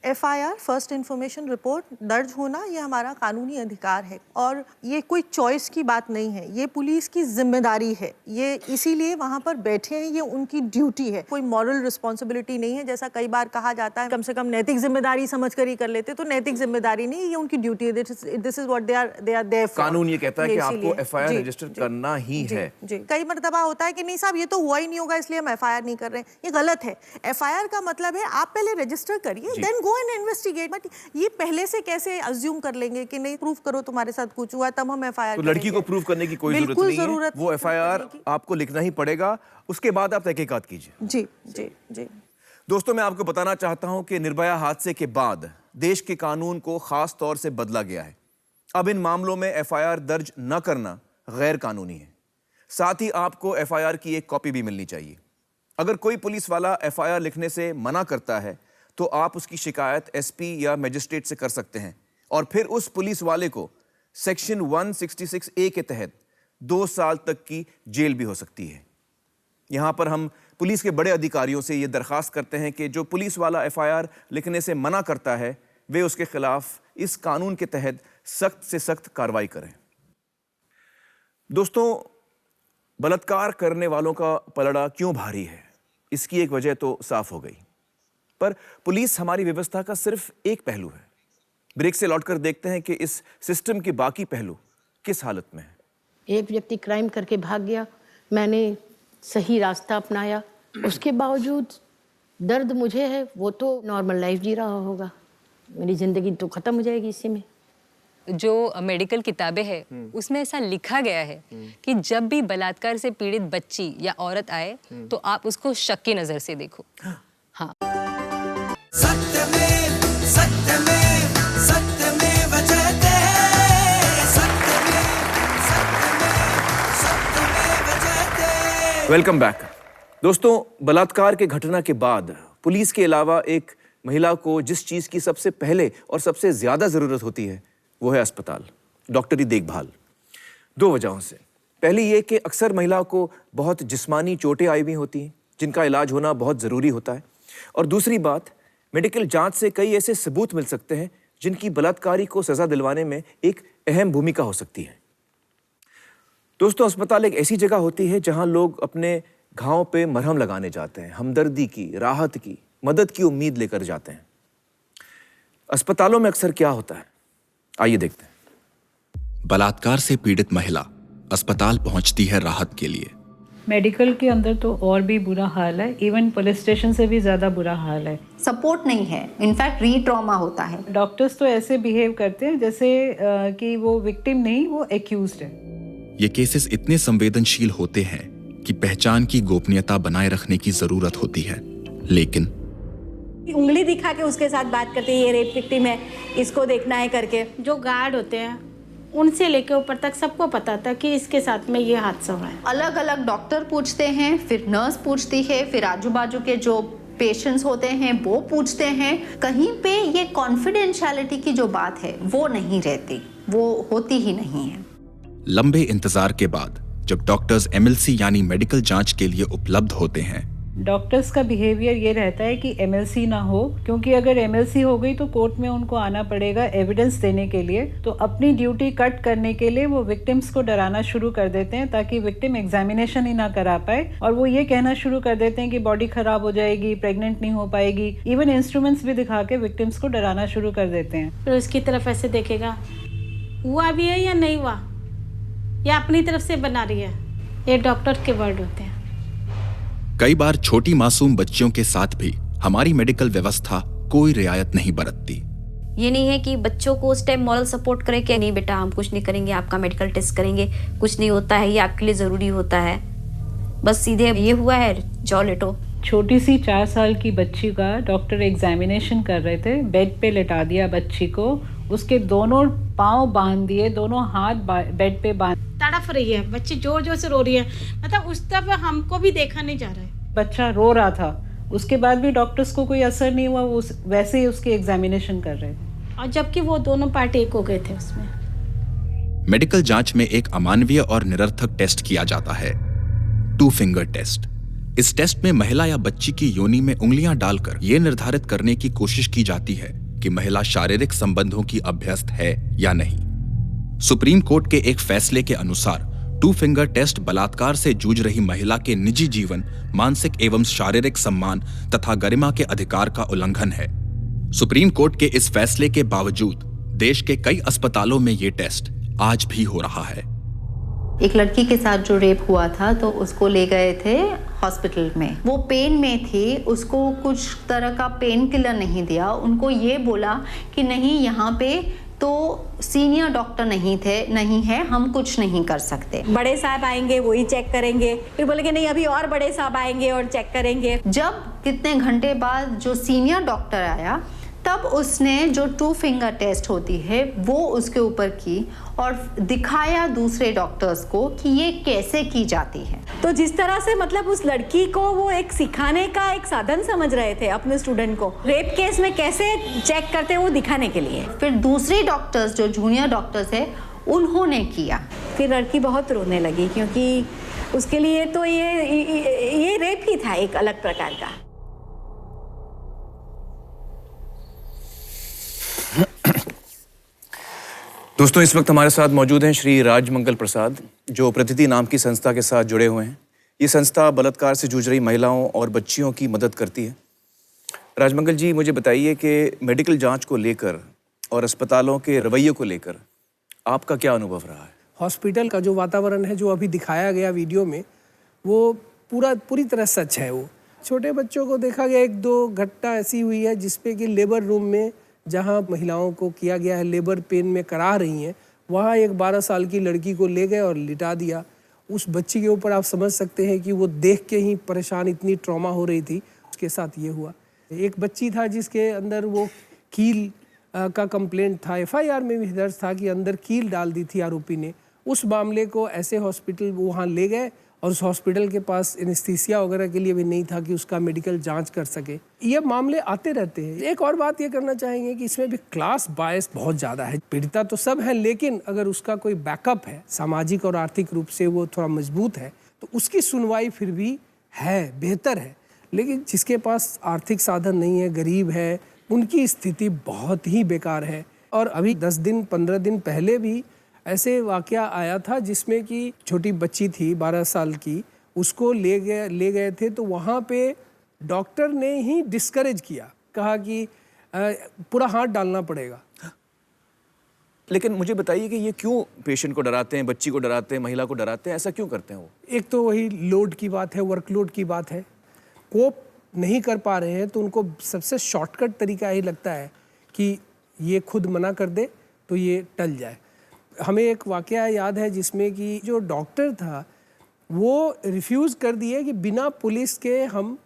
एफआईआर, फर्स्ट इन्फॉर्मेशन रिपोर्ट दर्ज होना ये हमारा कानूनी अधिकार है और ये कोई चॉइस की बात नहीं है, ये पुलिस की जिम्मेदारी है। ये इसीलिए वहाँ पर बैठे हैं, ये उनकी ड्यूटी है, कोई मॉरल रिस्पॉन्सिबिलिटी नहीं है। जैसा कई बार कहा जाता है कम से कम नैतिक जिम्मेदारी समझ कर ही कर लेते, तो नैतिक जिम्मेदारी नहीं, ये उनकी ड्यूटी है। This is what they are there for.
कानून ये कहता है कि आपको एफआईआर रजिस्टर करना ही है।
जी, कई मर्तबा होता है कि नहीं साहब ये तो हुआ ही नहीं होगा इसलिए हम एफआईआर नहीं कर रहे हैं, ये गलत है। एफआईआर का मतलब है आप पहले रजिस्टर करिए, then go and investigate. But ये पहले से कैसे अज्यूम कर लेंगे कि नहीं प्रूफ करो तुम्हारे साथ कुछ हुआ तब हम एफआईआर
तो लड़की को प्रूफ करने की कोई जरूरत नहीं है, वो एफआईआर आपको लिखना ही पड़ेगा, उसके बाद आप तहकीकात कीजिए।
जी जी जी।
दोस्तों, मैं आपको बताना चाहता हूं कि निर्भया हादसे के बाद देश के कानून को खास तौर से बदला गया है। अब इन मामलों में एफआईआर दर्ज न करना गैर कानूनी है। साथ ही आपको एफआईआर की एक कॉपी भी मिलनी चाहिए। अगर कोई पुलिस वाला एफआईआर लिखने से मना करता है तो आप उसकी शिकायत एसपी या मजिस्ट्रेट से कर सकते हैं और फिर उस पुलिस वाले को सेक्शन 166A के तहत 2 साल तक की जेल भी हो सकती है। यहाँ पर हम पुलिस के बड़े अधिकारियों से ये दरख्वास्त करते हैं कि जो पुलिस वाला एफआईआर लिखने से मना करता है वे उसके खिलाफ इस कानून के तहत सख्त से सख्त कार्रवाई करें। दोस्तों, बलात्कार करने वालों का पलड़ा क्यों भारी है, इसकी एक वजह तो साफ हो गई, पर पुलिस हमारी व्यवस्था का सिर्फ एक पहलू है। ब्रेक से लौटकर देखते हैं कि इस सिस्टम के बाकी पहलू किस हालत में है।
एक व्यक्ति क्राइम करके भाग गया, मैंने सही रास्ता अपनाया, उसके बावजूद दर्द मुझे है, वो तो नॉर्मल लाइफ जी रहा होगा, मेरी ज़िंदगी तो ख़त्म हो जाएगी इसी में।
जो मेडिकल किताबें हैं उसमें ऐसा लिखा गया है कि जब भी बलात्कार से पीड़ित बच्ची या औरत आए तो आप उसको शक की नज़र से देखो। हाँ,
वेलकम बैक। दोस्तों, बलात्कार के घटना के बाद पुलिस के अलावा एक महिला को जिस चीज़ की सबसे पहले और सबसे ज़्यादा ज़रूरत होती है वो है अस्पताल, डॉक्टरी देखभाल। 2 वजहों से। पहली ये कि अक्सर महिला को बहुत जिस्मानी चोटें आई हुई होती हैं जिनका इलाज होना बहुत ज़रूरी होता है, और दूसरी बात, मेडिकल जांच से कई ऐसे सबूत मिल सकते हैं जिनकी बलात्कारी को सज़ा दिलवाने में एक अहम भूमिका हो सकती है। दोस्तों, अस्पताल एक ऐसी जगह होती है जहां लोग अपने घावों पे मरहम लगाने जाते हैं, हमदर्दी की, राहत की, मदद की उम्मीद लेकर जाते हैं। अस्पतालों में अक्सर क्या होता है, आइए देखते हैं।
बलात्कार से पीड़ित महिला अस्पताल पहुंचती है राहत के लिए।
मेडिकल के अंदर तो और भी बुरा हाल है, इवन पुलिस स्टेशन से भी ज़्यादा बुरा हाल है।
सपोर्ट नहीं है, इनफैक्ट री-ट्रॉमा होता है।
डॉक्टर्स तो ऐसे बिहेव करते हैं जैसे कि वो विक्टिम नहीं, वो एक्यूज्ड है।
ये केसेस इतने संवेदनशील होते हैं कि पहचान की गोपनीयता बनाए रखने की जरूरत होती है, लेकिन
उंगली दिखा के उसके साथ बात करते हैं, ये रेप विक्टिम है, इसको देखना है करके।
जो गार्ड होते हैं उनसे लेके ऊपर तक सबको पता था कि इसके साथ में ये हादसा हुआ है।
अलग अलग डॉक्टर पूछते हैं, फिर नर्स पूछती है, फिर आजू बाजू के जो पेशेंट्स होते हैं वो पूछते हैं। कहीं पे ये कॉन्फिडेंशियलिटी की जो बात है वो नहीं रहती, वो होती ही नहीं है।
लंबे इंतजार के बाद जब डॉक्टर्स एमएलसी यानी मेडिकल जांच के लिए उपलब्ध होते हैं,
डॉक्टर्स का बिहेवियर ये रहता है कि एमएलसी ना हो, क्योंकि अगर एमएलसी हो गई तो कोर्ट में उनको आना पड़ेगा एविडेंस देने के लिए। तो अपनी ड्यूटी कट करने के लिए वो विक्टिम्स को डराना शुरू कर देते हैं ताकि विक्टिम एग्जामिनेशन ही ना करा पाए, और वो ये कहना शुरू कर देते हैं कि बॉडी खराब हो जाएगी, प्रेग्नेंट नहीं हो पाएगी। इवन इंस्ट्रूमेंट्स भी दिखा के विक्टिम्स को डराना शुरू कर देते हैं।
तो इसकी तरफ ऐसे देखेगा, हुआ भी है या नहीं हुआ, या अपनी तरफ से बना रही है। ये डॉक्टर के वर्ड होते हैं।
कई बार छोटी मासूम बच्चियों के साथ भी हमारी मेडिकल व्यवस्था कोई रियायत नहीं बरतती।
ये नहीं है कि बच्चों को उस टाइम मॉरल सपोर्ट करें कि नहीं बेटा हम कुछ नहीं करेंगे, आपका मेडिकल टेस्ट करेंगे, कुछ नहीं होता है, ये आपके लिए जरूरी होता है, बस सीधे ये हुआ है जाओ लेटो।
छोटी सी 4 साल की बच्ची का डॉक्टर एग्जामिनेशन कर रहे थे, बेड पे लेटा दिया बच्ची को, उसके दोनों पाँव बांध दिए, दोनों हाथ बेड पे बांध,
तड़फ रही है बच्ची, जोर जोर से रो रही है, मतलब उस तरफ हमको भी देखा नहीं जा रहा है।
बच्चा रो रहा था, उसके बाद भी डॉक्टर्स को कोई असर नहीं हुआ, वो वैसे ही उसकी एग्जामिनेशन कर रहे थे।
और जबकि वो दोनों पार्ट एक हो गए थे उसमें।
मेडिकल जांच में एक अमानवीय और निरर्थक टेस्ट किया जाता है, 2 फिंगर टेस्ट। इस टेस्ट में महिला या बच्ची की योनि में उंगलियां डालकर यह निर्धारित करने की कोशिश की जाती है कि महिला शारीरिक संबंधों की अभ्यस्त है या नहीं। सुप्रीम कोर्ट के एक फैसले के अनुसार 2 फिंगर टेस्ट बलात्कार से जूझ रही महिला के निजी जीवन, मानसिक एवं शारीरिक सम्मान तथा गरिमा के अधिकार का उल्लंघन है। सुप्रीम कोर्ट के इस फैसले के बावजूद देश के कई अस्पतालों में ये टेस्ट आज भी हो रहा है।
एक लड़की के साथ जो रेप हुआ था तो उसको ले गए थे हॉस्पिटल में। वो पेन में थी, उसको कुछ तरह का पेन किलर नहीं दिया। उनको ये बोला कि नहीं, यहाँ पे तो सीनियर डॉक्टर नहीं है, हम कुछ नहीं कर सकते।
बड़े साहब आएंगे, वही चेक करेंगे। फिर बोले कि नहीं, अभी और बड़े साहब आएंगे और चेक करेंगे।
जब कितने घंटे बाद जो सीनियर डॉक्टर आया, तब उसने जो 2 फिंगर टेस्ट होती है वो उसके ऊपर की और दिखाया दूसरे डॉक्टर्स को कि ये कैसे की जाती है।
तो जिस तरह से मतलब उस लड़की को वो एक सिखाने का एक साधन समझ रहे थे अपने स्टूडेंट को, रेप केस में कैसे चेक करते हैं वो दिखाने के लिए।
फिर दूसरी डॉक्टर्स जो जूनियर डॉक्टर्स है उन्होंने किया।
फिर लड़की बहुत रोने लगी, क्योंकि उसके लिए तो ये रेप ही था एक अलग प्रकार का।
दोस्तों, इस वक्त हमारे साथ मौजूद हैं श्री राजमंगल प्रसाद, जो प्रतिथि नाम की संस्था के साथ जुड़े हुए हैं। ये संस्था बलात्कार से जूझ रही महिलाओं और बच्चियों की मदद करती है। राजमंगल जी, मुझे बताइए कि मेडिकल जांच को लेकर और अस्पतालों के रवैये को लेकर आपका क्या अनुभव रहा है?
हॉस्पिटल का जो वातावरण है, जो अभी दिखाया गया वीडियो में, वो पूरी तरह सच है। वो छोटे बच्चों को देखा गया, 1-2 घटना ऐसी हुई है जिसपे कि लेबर रूम में जहां महिलाओं को किया गया है, लेबर पेन में करा रही हैं, वहां एक 12 साल की लड़की को ले गए और लिटा दिया। उस बच्ची के ऊपर आप समझ सकते हैं कि वो देख के ही परेशान, इतनी ट्रॉमा हो रही थी, उसके साथ ये हुआ। एक बच्ची था जिसके अंदर वो कील का कंप्लेंट था, FIR में भी दर्ज था कि अंदर कील डाल दी थी आरोपी ने। उस मामले को ऐसे हॉस्पिटल वहाँ ले गए और उस हॉस्पिटल के पास एनेस्थीसिया वगैरह के लिए भी नहीं था कि उसका मेडिकल जांच कर सके। ये मामले आते रहते हैं। एक और बात ये करना चाहेंगे कि इसमें भी क्लास बायस बहुत ज़्यादा है। पीड़िता तो सब है, लेकिन अगर उसका कोई बैकअप है, सामाजिक और आर्थिक रूप से वो थोड़ा मजबूत है, तो उसकी सुनवाई फिर भी है, बेहतर है। लेकिन जिसके पास आर्थिक साधन नहीं है, गरीब है, उनकी स्थिति बहुत ही बेकार है। और अभी 10 दिन 15 दिन पहले भी ऐसे वाकया आया था जिसमें कि छोटी बच्ची थी 12 साल की, उसको ले गए थे, तो वहाँ पे डॉक्टर ने ही डिस्करेज किया, कहा कि पूरा हाथ डालना पड़ेगा।
लेकिन मुझे बताइए कि ये क्यों पेशेंट को डराते हैं, बच्ची को डराते हैं, महिला को डराते हैं, ऐसा क्यों करते हैं वो?
एक तो वही लोड की बात है, वर्कलोड की बात है। कोप नहीं कर पा रहे हैं तो उनको सबसे शॉर्टकट तरीका यही लगता है कि ये खुद मना कर दे तो ये टल जाए। हमें एक वाकया याद है जिसमें कि जो डॉक्टर था वो रिफ्यूज़ कर दिए कि बिना पुलिस के हम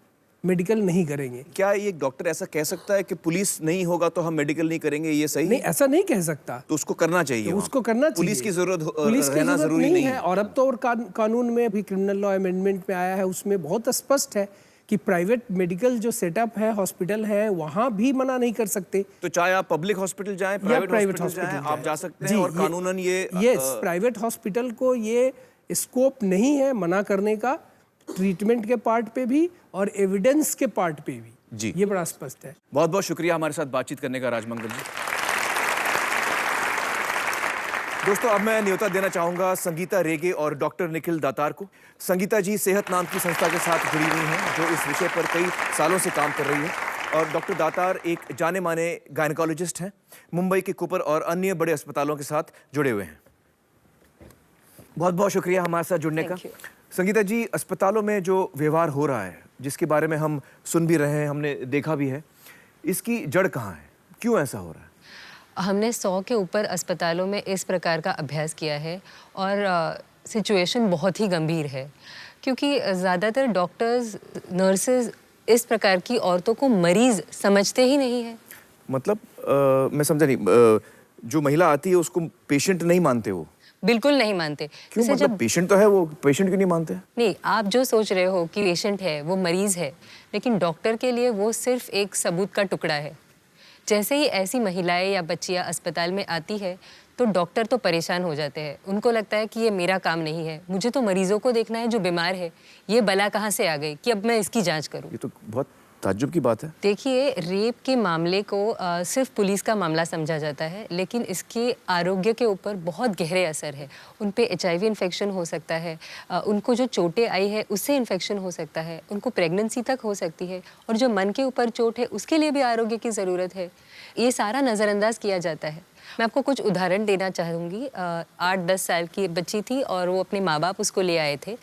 मेडिकल नहीं करेंगे।
क्या ये डॉक्टर ऐसा कह सकता है कि पुलिस नहीं होगा तो हम मेडिकल नहीं करेंगे? ये सही
नहीं, ऐसा नहीं कह सकता।
तो उसको करना चाहिए,
तो उसको करना चाहिए।
पुलिस की जरूरत
रहना
जरूरी नहीं है।
और अब तो और कानून में भी क्रिमिनल लॉ अमेंडमेंट में आया है, उसमें बहुत स्पष्ट है कि प्राइवेट मेडिकल जो सेटअप है, हॉस्पिटल है, वहाँ भी मना नहीं कर सकते।
तो चाहे आप पब्लिक हॉस्पिटल जाएं, प्राइवेट हॉस्पिटल जाएं, आप जा सकते हैं। और कानूनन ये
प्राइवेट हॉस्पिटल को ये स्कोप नहीं है मना करने का, ट्रीटमेंट के पार्ट पे भी और एविडेंस के पार्ट पे भी।
जी,
ये बड़ा स्पष्ट है।
बहुत बहुत शुक्रिया हमारे साथ बातचीत करने का राजमंगल जी। दोस्तों, अब मैं न्योता देना चाहूंगा संगीता रेगे और डॉक्टर निखिल दातार को। संगीता जी सेहत नाम की संस्था के साथ जुड़ी हुई हैं, जो इस विषय पर कई सालों से काम कर रही है। और डॉक्टर दातार एक जाने माने गायनेकोलॉजिस्ट हैं, मुंबई के कूपर और अन्य बड़े अस्पतालों के साथ जुड़े हुए हैं। बहुत बहुत शुक्रिया हमारे साथ जुड़ने का। संगीता जी, अस्पतालों में जो व्यवहार हो रहा है, जिसके बारे में हम सुन भी रहे हैं, हमने देखा भी है, इसकी जड़ कहाँ है? क्यों ऐसा हो रहा है?
हमने 100 के ऊपर अस्पतालों में इस प्रकार का अभ्यास किया है और सिचुएशन बहुत ही गंभीर है, क्योंकि ज़्यादातर डॉक्टर्स, नर्सेज इस प्रकार की औरतों को मरीज समझते ही नहीं है।
मतलब मैं समझा नहीं, जो महिला आती है उसको पेशेंट नहीं मानते वो?
बिल्कुल नहीं मानते।
क्यों?
जैसे
मतलब पेशेंट तो है, वो पेशेंट क्यों नहीं मानते?
नहीं, आप जो सोच रहे हो कि पेशेंट है, वो मरीज है, लेकिन डॉक्टर के लिए वो सिर्फ एक सबूत का टुकड़ा है। जैसे ही ऐसी महिलाएं या बच्चियां अस्पताल में आती है तो डॉक्टर तो परेशान हो जाते हैं। उनको लगता है कि ये मेरा काम नहीं है, मुझे तो मरीजों को देखना है जो बीमार है। ये बला कहाँ से आ गई कि अब मैं इसकी जांच करूं?
ये तो बहुत ताज्जुब की बात है।
देखिए, रेप के मामले को सिर्फ पुलिस का मामला समझा जाता है, लेकिन इसके आरोग्य के ऊपर बहुत गहरे असर है। उन पे HIV इन्फेक्शन हो सकता है, उनको जो चोटें आई है उससे इन्फेक्शन हो सकता है, उनको प्रेगनेंसी तक हो सकती है, और जो मन के ऊपर चोट है उसके लिए भी आरोग्य की ज़रूरत है। ये सारा नज़रअंदाज किया जाता है। मैं आपको कुछ उदाहरण देना चाहूँगी। 8-10 साल की बच्ची थी और वो अपने माँ बाप उसको ले आए थे,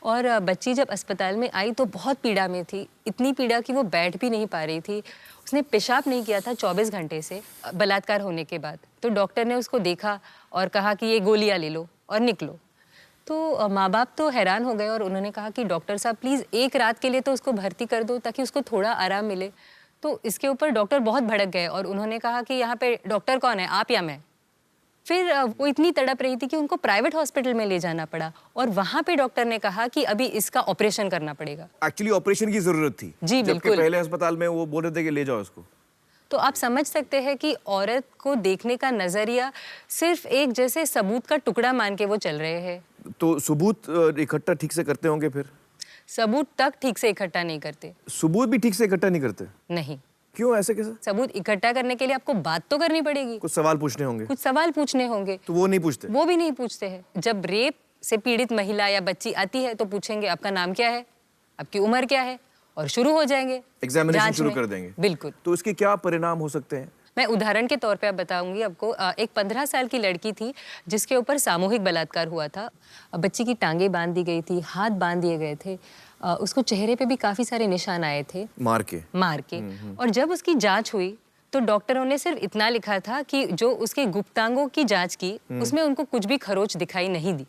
और बच्ची जब अस्पताल में आई तो बहुत पीड़ा में थी, इतनी पीड़ा कि वो बैठ भी नहीं पा रही थी। उसने पेशाब नहीं किया था 24 घंटे से बलात्कार होने के बाद। तो डॉक्टर ने उसको देखा और कहा कि ये गोलियां ले लो और निकलो। तो माँ बाप तो हैरान हो गए और उन्होंने कहा कि डॉक्टर साहब प्लीज़ एक रात के लिए तो उसको भर्ती कर दो ताकि उसको थोड़ा आराम मिले। तो इसके ऊपर डॉक्टर बहुत भड़क गए और उन्होंने कहा कि यहाँ पे डॉक्टर कौन है, आप या मैं? फिर वो इतनी तड़प रही थी कि उनको प्राइवेट हॉस्पिटल में ले जाना पड़ा, और वहाँ पे डॉक्टर ने कहा कि अभी इसका ऑपरेशन करना पड़ेगा।
एक्चुअली ऑपरेशन की जरूरत थी।
जी
जबकि
बिल्कुल।
पहले अस्पताल में वो बोल रहे थे कि ले जाओ इसको।
तो आप समझ सकते हैं कि औरत को देखने का नजरिया सिर्फ एक जैसे सबूत का टुकड़ा मान के वो चल रहे हैं।
तो सबूत इकट्ठा ठीक से करते होंगे फिर?
सबूत तक ठीक से इकट्ठा नहीं करते।
सबूत भी ठीक से इकट्ठा नहीं करते?
नहीं।
क्यों, ऐसे कैसे?
सबूत इकट्ठा करने के लिए आपको बात तो करनी पड़ेगी,
कुछ सवाल पूछने होंगे।
कुछ सवाल पूछने होंगे।
तो वो नहीं पूछते?
वो भी नहीं पूछते हैं। जब रेप से पीड़ित महिला या बच्ची आती है तो पूछेंगे आपका नाम क्या है, आपकी उम्र क्या है, और शुरू हो जाएंगे
एग्जामिनेशन
जांच
शुरू
में।
कर देंगे।
बिल्कुल।
तो इसके क्या परिणाम हो सकते हैं?
मैं उदाहरण के तौर पे आप बताऊंगी आपको। एक 15 साल की लड़की थी जिसके ऊपर सामूहिक बलात्कार हुआ था। बच्ची की टांगें बांध दी गई थी, हाथ बांध दिए गए थे, उसको चेहरे पे भी काफी सारे निशान आए थे मार के। और जब उसकी जांच हुई तो डॉक्टरों ने सिर्फ इतना लिखा था कि जो उसके गुप्तांगों की जांच की उसमें उनको कुछ भी खरोच दिखाई नहीं दी,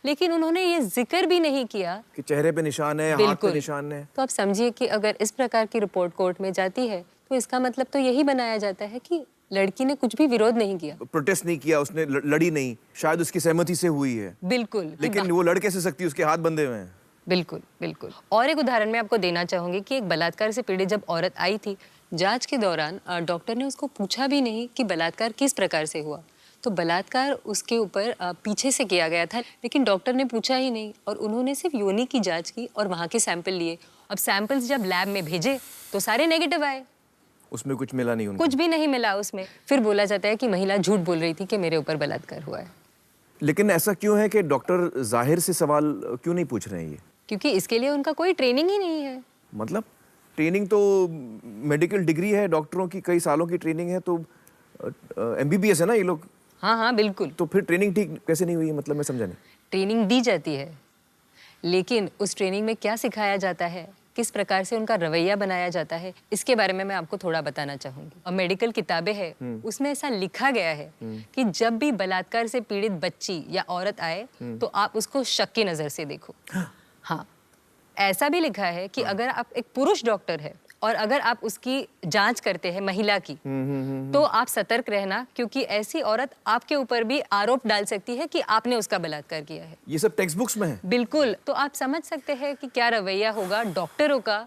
लेकिन उन्होंने ये जिक्र भी नहीं किया
कि चेहरे पे निशान है, हाथ पे निशान है।
तो आप समझिए कि अगर इस प्रकार की रिपोर्ट कोर्ट में जाती है तो इसका मतलब तो यही बनाया जाता है कि लड़की ने कुछ भी विरोध नहीं किया,
प्रोटेस्ट नहीं किया, उसने लड़ी नहीं, शायद उसकी सहमति से हुई है।
बिल्कुल।
लेकिन वो लड़ कैसे सकती है, उसके हाथ बंधे हुए हैं।
बिल्कुल बिल्कुल। और एक उदाहरण मैं आपको देना चाहूंगी कि एक बलात्कार से पीड़ित जब औरत आई थी, जांच के दौरान डॉक्टर ने उसको पूछा भी नहीं कि बलात्कार किस प्रकार से हुआ। तो बलात्कार उसके ऊपर पीछे से किया गया था, लेकिन डॉक्टर ने पूछा ही नहीं और उन्होंने सिर्फ योनि की जांच की और वहाँ के सैंपल लिए। अब सैंपल्स जब लैब में भेजे तो सारे नेगेटिव आए,
उसमें कुछ मिला नहीं उनको।
कुछ भी नहीं मिला उसमें। फिर बोला जाता है कि महिला झूठ बोल रही थी कि मेरे ऊपर बलात्कार हुआ है।
लेकिन ऐसा क्यों है कि डॉक्टर जाहिर से सवाल क्यों नहीं पूछ रहे हैं? ये
क्योंकि इसके लिए उनका कोई ट्रेनिंग ही नहीं है।
मतलब ट्रेनिंग तो मेडिकल डिग्री है, डॉक्टरों की कई सालों की ट्रेनिंग है, तो MBBS है ना ये लोग।
हाँ हाँ बिल्कुल।
तो फिर ट्रेनिंग ठीक कैसे नहीं हुई है? मतलब मैं समझा नहीं।
ट्रेनिंग दी जाती है, लेकिन उस ट्रेनिंग में क्या सिखाया जाता है, किस प्रकार से उनका रवैया बनाया जाता है, इसके बारे में मैं आपको थोड़ा बताना चाहूंगी। और मेडिकल किताबें हैं उसमें ऐसा लिखा गया है कि जब भी बलात्कार से पीड़ित बच्ची या औरत आए तो आप उसको शक की नजर से देखो। हाँ, ऐसा भी लिखा है कि अगर आप एक पुरुष डॉक्टर है और अगर आप उसकी जांच करते हैं महिला की, तो आप सतर्क रहना, क्योंकि ऐसी औरत आपके ऊपर भी आरोप डाल सकती है कि आपने उसका बलात्कार किया है।
ये सब टेक्स्ट बुक्स में है?
बिल्कुल। तो आप समझ सकते हैं कि क्या रवैया होगा डॉक्टरों का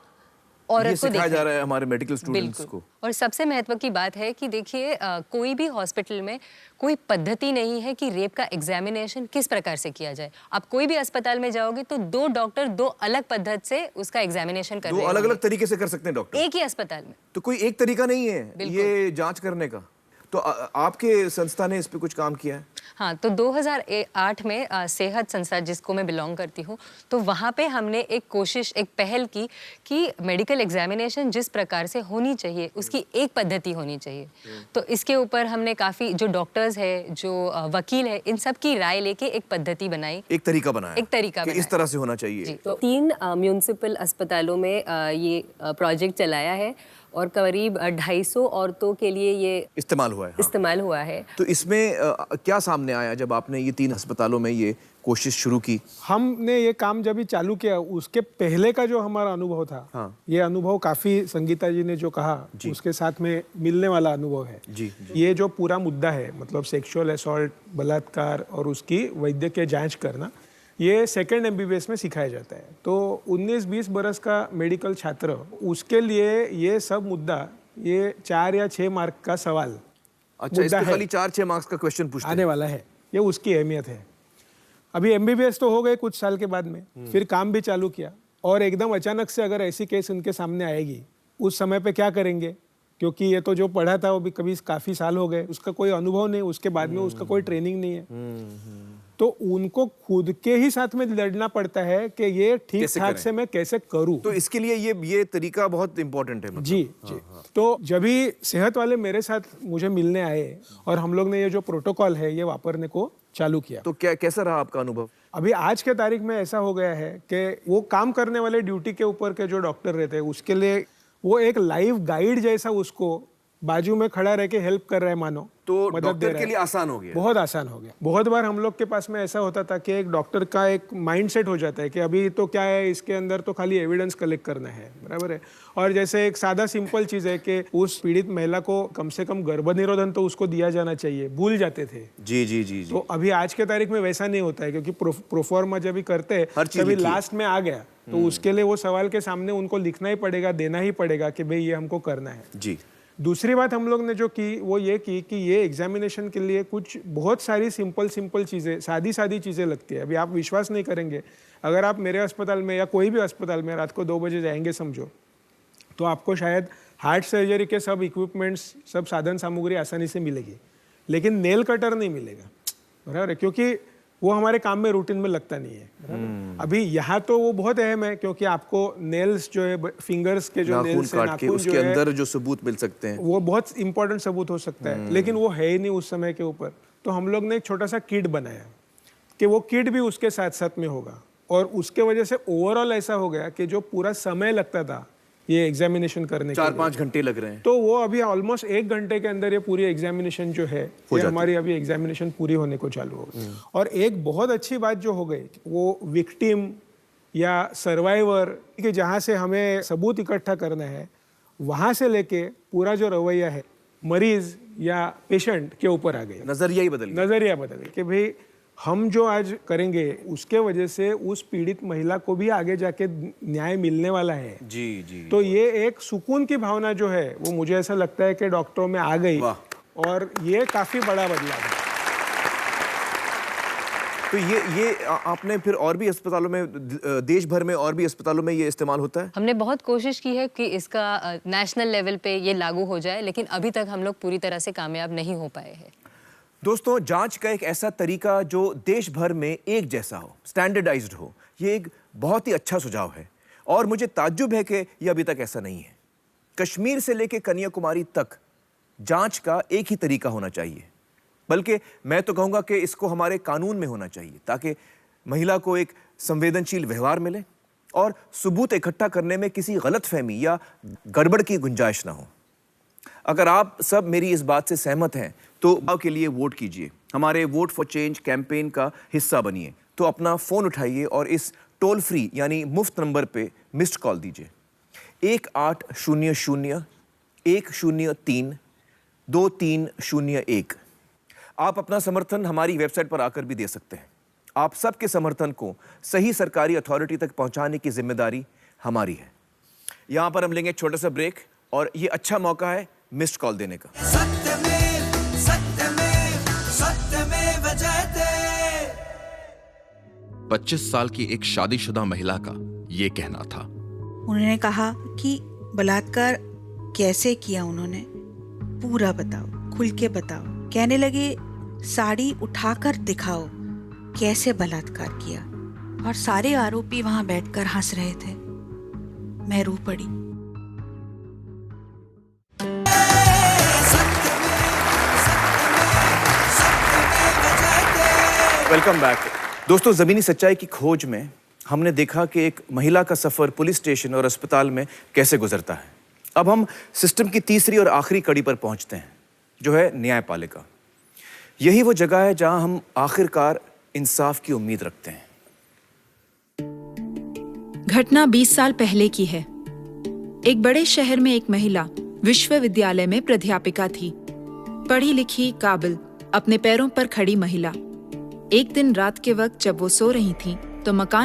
औरत को
सिखाया जा रहा है हमारे मेडिकल स्टूडेंट्स को।
और सबसे महत्व की बात है कि देखिए, कोई भी हॉस्पिटल में कोई पद्धति नहीं है कि रेप का एग्जामिनेशन किस प्रकार से किया जाए। आप कोई भी अस्पताल में जाओगे तो 2 डॉक्टर 2 अलग पद्धति से उसका एग्जामिनेशन कर रहे हैं।
2 अलग-अलग तरीके से कर सकते हैं डॉक्टर
एक ही अस्पताल में।
तो कोई एक तरीका नहीं है ये जांच करने का। तो आपके संस्था ने इस पे कुछ काम किया है?
हाँ, तो 2008 में सेहत संस्था जिसको मैं बिलोंग करती हूँ, तो वहाँ पे हमने एक कोशिश, एक पहल की कि मेडिकल एग्जामिनेशन जिस प्रकार से होनी चाहिए उसकी एक पद्धति होनी चाहिए। तो इसके ऊपर हमने काफ़ी, जो डॉक्टर्स है, जो वकील है, इन सब की राय लेके एक पद्धति बनाई,
एक तरीका बनाया,
एक तरीका
कि इस तरह से होना चाहिए।
तो 3 म्यूनिसिपल अस्पतालों में ये प्रोजेक्ट चलाया है और करीब 250 औरतों के लिए ये
इस्तेमाल हुआ है।
तो इसमें क्या
सामने आया जब आपने ये 3 अस्पतालों में ये कोशिश शुरू की?
हमने ये काम जब भी चालू किया उसके पहले का जो हमारा अनुभव था,
हाँ।
ये अनुभव काफी संगीता जी ने जो कहा उसके साथ में मिलने वाला अनुभव है।
जी।
ये जो पूरा मुद्दा है, मतलब सेक्सुअल असॉल्ट, बलात्कार और उसकी वैद्यकीय जांच करना, ये सेकंड MBBS में सिखाया जाता है। तो 19-20 बरस का मेडिकल छात्र, उसके लिए ये सब मुद्दा, ये 4 या 6 मार्क का सवाल,
अच्छा, इस पे खाली 4-6 मार्क्स का क्वेश्चन पूछते
आने वाला है। ये उसकी अहमियत है। अभी MBBS तो हो गए कुछ साल के बाद में, फिर काम भी चालू किया, और एकदम अचानक से अगर ऐसी केस उनके सामने आएगी, उस समय पे क्या करेंगे? क्योंकि ये तो जो पढ़ा था वो भी कभी काफी साल हो गए, उसका कोई अनुभव नहीं, उसके बाद में उसका कोई ट्रेनिंग नहीं है। तो उनको खुद के ही साथ में लड़ना पड़ता है कि ये ठीक ठाक से मैं कैसे करूं।
तो इसके लिए ये तरीका बहुत इंपॉर्टेंट है, मतलब।
जी। तो जब भी सेहत वाले मेरे साथ मुझे मिलने आए और हम लोग ने ये जो प्रोटोकॉल है ये वापरने को चालू किया,
तो कैसा रहा आपका अनुभव?
अभी आज के तारीख में ऐसा हो गया है कि वो काम करने वाले ड्यूटी के ऊपर के जो डॉक्टर रहते हैं, उसके लिए वो एक लाइव गाइड जैसा उसको बाजू में खड़ा रह के हेल्प कर रहा है, मानो
तो
मदद
डॉक्टर
दे रहा
के
है।
लिए आसान हो गया,
बहुत आसान हो गया। बहुत बार हम लोग के पास में ऐसा होता था कि एक डॉक्टर का एक माइंडसेट हो जाता है कि अभी तो क्या है, इसके अंदर तो खाली एविडेंस कलेक्ट करना है, बराबर है। और जैसे एक सादा सिंपल चीज है कि उस पीड़ित महिला को कम से कम गर्भनिरोधन तो उसको दिया जाना चाहिए, भूल जाते थे।
जी।
तो अभी आज के तारीख में वैसा नहीं होता है, क्योंकि प्रोफॉर्मा जब भी करते हैं तभी लास्ट में आ गया, तो उसके लिए वो सवाल के सामने उनको लिखना ही पड़ेगा, देना ही पड़ेगा कि भाई ये हमको करना है।
जी।
दूसरी बात हम लोग ने जो की वो ये की कि ये एग्जामिनेशन के लिए कुछ बहुत सारी सिंपल चीज़ें, सादी चीज़ें लगती है। अभी आप विश्वास नहीं करेंगे, अगर आप मेरे अस्पताल में या कोई भी अस्पताल में रात को 2 बजे जाएंगे समझो, तो आपको शायद हार्ट सर्जरी के सब इक्विपमेंट्स, सब साधन सामग्री आसानी से मिलेगी, लेकिन नेल कटर नहीं मिलेगा, बराबर है, क्योंकि वो हमारे काम में रूटीन में लगता नहीं है। अभी यहाँ तो वो बहुत अहम है, क्योंकि आपको नेल्स जो है, फिंगर्स के जो नेल्स है, नाखून
उसके अंदर जो सबूत मिल सकते हैं,
वो बहुत इंपॉर्टेंट सबूत हो सकता है, लेकिन वो है ही नहीं उस समय के ऊपर। तो हम लोग ने एक छोटा सा किट बनाया कि वो किट भी उसके साथ साथ में होगा, और उसके वजह से ओवरऑल ऐसा हो गया कि जो पूरा समय लगता था ये एग्जामिनेशन करने के
4-5 घंटे लग रहे हैं,
तो वो अभी ऑलमोस्ट 1 घंटे के अंदर ये पूरी एग्जामिनेशन जो है, ये हमारी अभी एग्जामिनेशन पूरी होने को चालू हो गई। और एक बहुत अच्छी बात जो हो गई, वो विक्टिम या सर्वाइवर कि जहाँ से हमें सबूत इकट्ठा करना है, वहाँ से लेके पूरा जो रवैया है मरीज या पेशेंट के ऊपर आ गई।
नजरिया बदल
गया कि भाई हम जो आज करेंगे उसके वजह से उस पीड़ित महिला को भी आगे जाके न्याय मिलने वाला है।
जी।
तो ये एक सुकून की भावना जो है, वो मुझे ऐसा लगता है कि डॉक्टरों में आ गई, और ये काफी बड़ा बदलाव है।
तो ये आपने फिर और भी अस्पतालों में, देश भर में और भी अस्पतालों में ये इस्तेमाल होता है?
हमने बहुत कोशिश की है कि इसका नेशनल लेवल पे ये लागू हो जाए, लेकिन अभी तक हम लोग पूरी तरह से कामयाब नहीं हो पाए हैं।
दोस्तों, जांच का एक ऐसा तरीका जो देश भर में एक जैसा हो, स्टैंडर्डाइज्ड हो, ये एक बहुत ही अच्छा सुझाव है, और मुझे ताज्जुब है कि यह अभी तक ऐसा नहीं है। कश्मीर से लेकर कन्याकुमारी तक जांच का एक ही तरीका होना चाहिए, बल्कि मैं तो कहूँगा कि इसको हमारे कानून में होना चाहिए, ताकि महिला को एक संवेदनशील व्यवहार मिले और सबूत इकट्ठा करने में किसी गलतफहमी या गड़बड़ की गुंजाइश ना हो। अगर आप सब मेरी इस बात से सहमत हैं तो के लिए वोट कीजिए, हमारे वोट फॉर चेंज कैंपेन का हिस्सा बनिए। तो अपना फ़ोन उठाइए और इस टोल फ्री यानी मुफ्त नंबर पे मिस्ड कॉल दीजिए 1800-103-2301। आप अपना समर्थन हमारी वेबसाइट पर आकर भी दे सकते हैं। आप सबके समर्थन को सही सरकारी अथॉरिटी तक पहुंचाने की जिम्मेदारी हमारी है। यहाँ पर हम लेंगे एक छोटा सा ब्रेक, और ये अच्छा मौका है मिस्ड कॉल देने का।
25 साल की एक शादीशुदा महिला का ये कहना था।
उन्होंने कहा कि बलात्कार कैसे किया, उन्होंने पूरा बताओ, खुल के बताओ। कहने लगे साड़ी उठाकर दिखाओ कैसे बलात्कार किया, और सारे आरोपी वहां बैठकर हंस रहे थे। मैं रो पड़ी।
Welcome back. दोस्तों, ज़मीनी सच्चाई की खोज में हमने देखा कि एक महिला का सफ़र पुलिस स्टेशन और अस्पताल में कैसे गुजरता है। अब हम सिस्टम की तीसरी और आखिरी कड़ी पर पहुंचते हैं, जो है न्यायपालिका। यही वो जगह है जहां हम आखिरकार इंसाफ की उम्मीद रखते हैं।
घटना 20 साल पहले की है। एक बड़े शहर में एक महिला विश्वविद्यालय में प्राध्यापिका थी। पढ़ी लिखी, काबिल, अपने पैरों पर खड़ी महिला। एक दिन रात के वक्त जब वो सो रही थी तो मकान